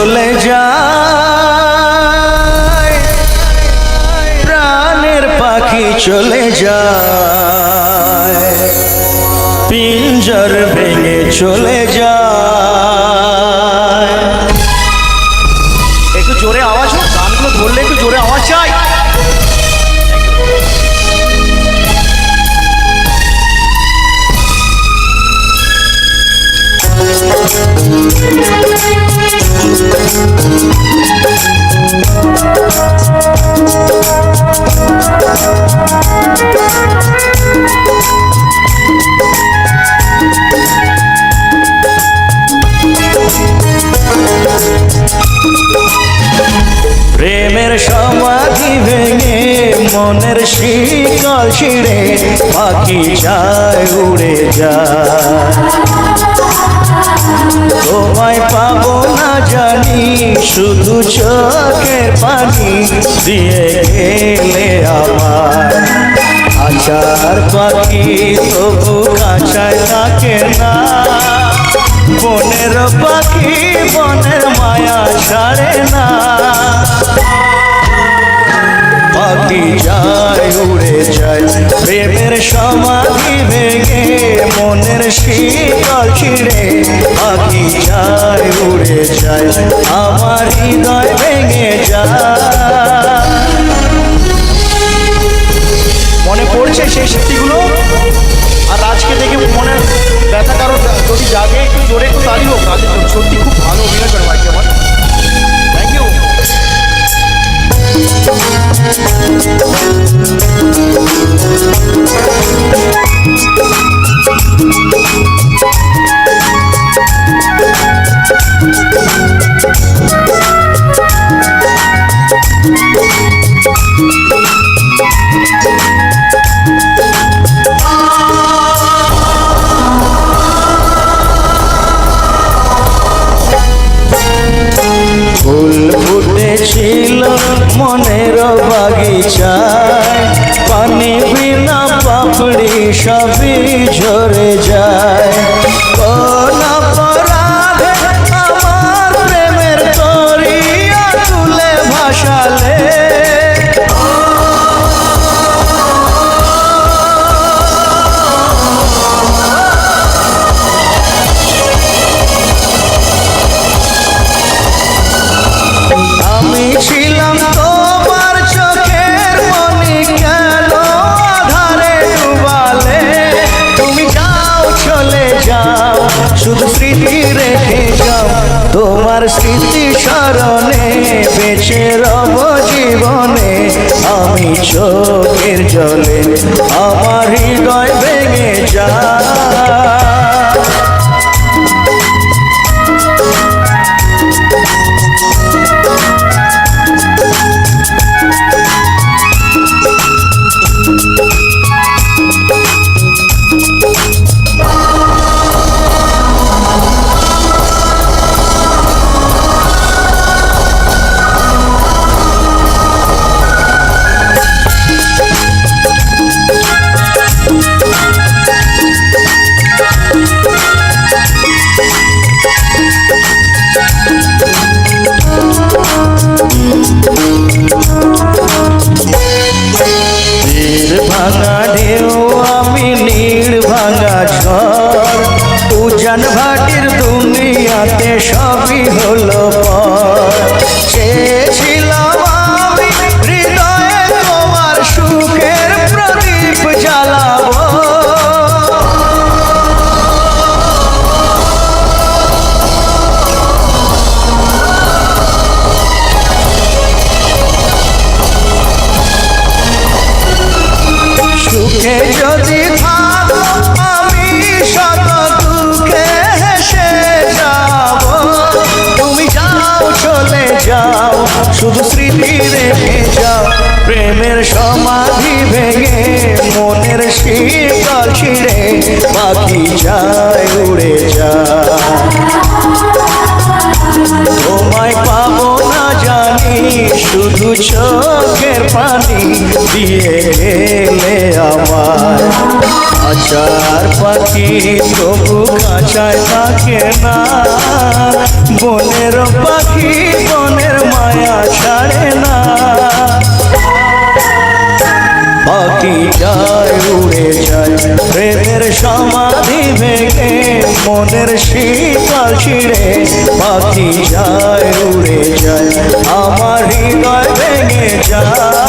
চলে যায়, প্রাণের পাখি চলে যায়, পিঞ্জর ভেঙে চলে যায়। একটু জোরে আওয়াজ হোক, গানগুলো ধরলে একটু জোরে আওয়াজ চাই। প্রেমের সমাধি ভেঙে মনের শিকল ছিঁড়ে পাখি যায় উড়ে যায়। তোমায় পাবো না জানি, শুধু চোখের পানি দিয়ে গেলে আমার। আচার পাখি তবু কাছায় থাকে না, বনের পাখি বনের মায়া ছাড়ে না। পাখি যায় উড়ে যায়, প্রেমের সমাধি ভেঙে মনের শিকল ছিঁড়ে পাখি যায় উড়ে যায়, আমার হৃদয় ভেঙে যায়। মনে পড়ছে সেই স্মৃতিগুলো? আর আজকে দেখে মনের ব্যথা কারো যদি জাগে, একটু জোরে একটু তালি হোক। সত্যি খুব ভালো অভিনয় করে ভাই আমার, থ্যাংক ইউ। ফুল ফুটেছিল মনের বাগিচায়, পানি বিনা পাপড়ি সবই ঝরে যায়। কোন অপরাধে আমার প্রেমের তরিয়া তুলে ভাসালে, আমি ছিলাম তোমার চোখের মনি, কেন আধারে ডুবালে? তুমি যাও চলে যাও, শুধু স্মৃতি রেখে যাও, তোমার স্মৃতি স্মরণে বেঁচে রব জীবনে। আমি চোখের জলে আমার হৃদয় ভেঙে যায়। ভাঙা ঢেউ আমি নীড় ভাঙা ঝড়, উজান ভাটির দুনিয়াতে সবই হলো পর। চেয়েছিলাম আমি হৃদয়ে তোমার সুখের প্রদীপ জ্বালাবো, সুখে যদি থাকো আমি শত দুঃখে হেসে যাব। তুমি যাও চলে যাও, শুধু স্মৃতি রেখে যাও, প্রেমের সমাধি ভেঙে মনের শিকল ছিঁড়ে পাখি যায় উড়ে যায়। তোমায় পাবো না জানি, শুধু চোখের পানি দিয়ে গেলে আমার। আচার পাখি তবু কাছায় থাকে না, বনের পাখি বনের মায়া ছাড়ে না, পাখি যায় উড়ে যায় প্রেমের সমাধি ভেঙে, মনের শীতল ছিঁড়ে পাখি যায় উড়ে যায়, আমার হৃদয় ভেঙে যায়।